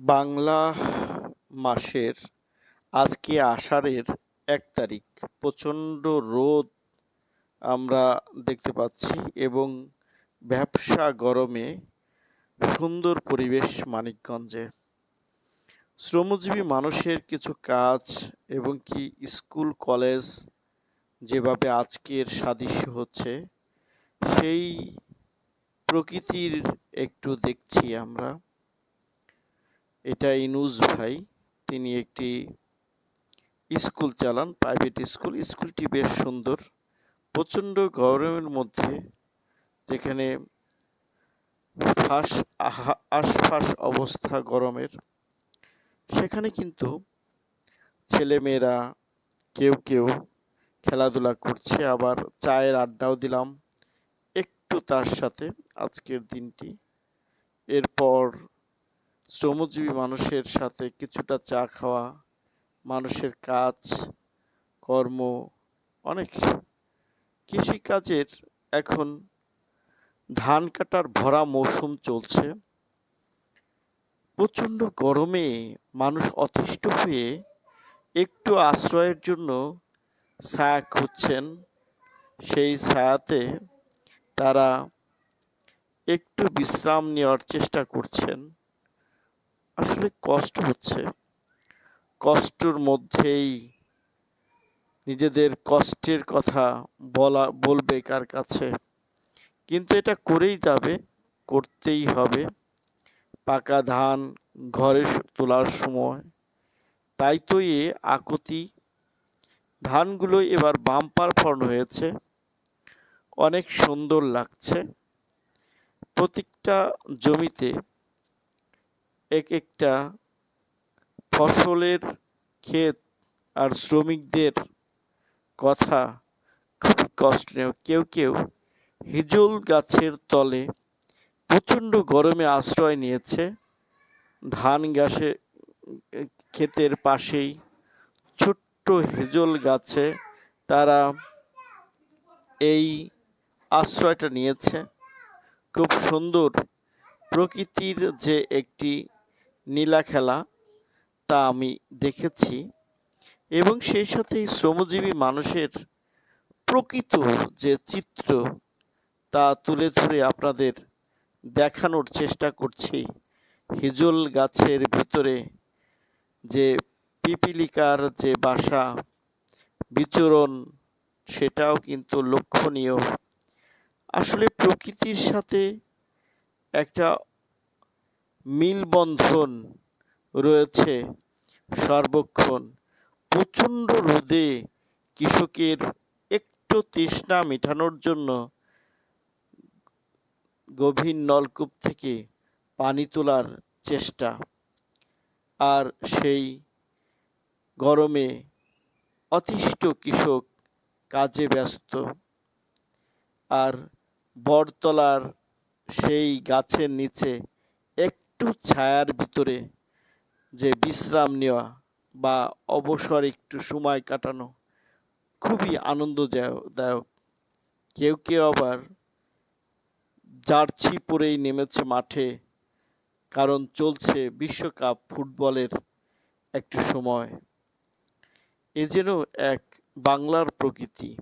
বাংলা মাসের আজকে আষাঢ়ের ১ তারিখ। প্রচণ্ড রোদ আমরা দেখতে পাচ্ছি এবং ভ্যাপসা গরমে সুন্দর পরিবেশ মানিকগঞ্জে। শ্রমজীবী মানুষের কিছু কাজ এবং কি স্কুল কলেজ যেভাবে আজকের সাদৃশ্য হচ্ছে, সেই প্রকৃতির একটু দেখছি আমরা। এটা ইনুস ভাই, তিনি একটি স্কুল চালান, প্রাইভেট স্কুল। স্কুলটি বেশ সুন্দর। প্রচণ্ড গরমের মধ্যে যেখানে আশফাশ অবস্থা গরমের, সেখানে কিন্তু ছেলেমেয়েরা কেউ কেউ খেলাধুলা করছে, আবার চায়ের আড্ডাও দিলাম একটু তার সাথে আজকের দিনটি। এরপর শ্রমজীবী মানুষের সাথে কিছুটা চা খাওয়া, মানুষের কাজ কর্ম অনেক। কৃষিকাজের এখন ধান কাটার ভরা মৌসুম চলছে। প্রচণ্ড গরমে মানুষ অতিষ্ঠ হয়ে একটু আশ্রয়ের জন্য ছায়া খুঁজছেন। সেই ছায়াতে তারা একটু বিশ্রাম নেওয়ার চেষ্টা করছেন। আসলে কষ্ট হচ্ছে, কষ্টর মধ্যেই নিজেদের কষ্টের কথা বলবে কার কাছে, কিন্তু এটা করেই যাবে, করতেই হবে। পাকা ধান ঘরে তোলার সময়, তাই তো এ আকুতি। ধানগুলো এবার বাম্পার ফলন হয়েছে, অনেক সুন্দর লাগছে। প্রত্যেকটা জমিতে এক একটা ফসলের ক্ষেত আর শ্রমিকদের কথা খুবই কষ্টনীয়। কেউ কেউ হিজল গাছের তলে প্রচণ্ড গরমে আশ্রয় নিয়েছে। ধান ক্ষেতের পাশেই ছোট্ট হিজল গাছে তারা এই আশ্রয়টা নিয়েছে। খুব সুন্দর প্রকৃতির যে একটি নীলা খেলা, তা আমি দেখেছি এবং সেই সাথে শ্রমজীবী মানুষের প্রকৃত যে চিত্র, তা তুলে ধরে আপনাদের দেখানোর চেষ্টা করছি। হিজল গাছের ভিতরে যে পিপিলিকার যে বাসা বিচরণ, সেটাও কিন্তু লক্ষণীয়। আসলে প্রকৃতির সাথে একটা মিলবন্ধন রয়েছে সর্বক্ষণ। প্রচণ্ড রোদে কৃষকের একটু তৃষ্ণা মেটানোর জন্য গভীর নলকূপ থেকে পানি তোলার চেষ্টা, আর সেই গরমে অতিষ্ঠ কৃষক কাজে ব্যস্ত। আর বটতলার সেই গাছের নিচে একটু ছায়ার ভিতরে যে বিশ্রাম নেওয়া বা অবসর একটু সময় কাটানো খুবই আনন্দদায়ক। কেউ কেউ আবার জার্সি পরেই নেমেছে মাঠে, কারণ চলছে বিশ্বকাপ ফুটবলের একটি সময়। এ যেন এক বাংলার প্রকৃতি।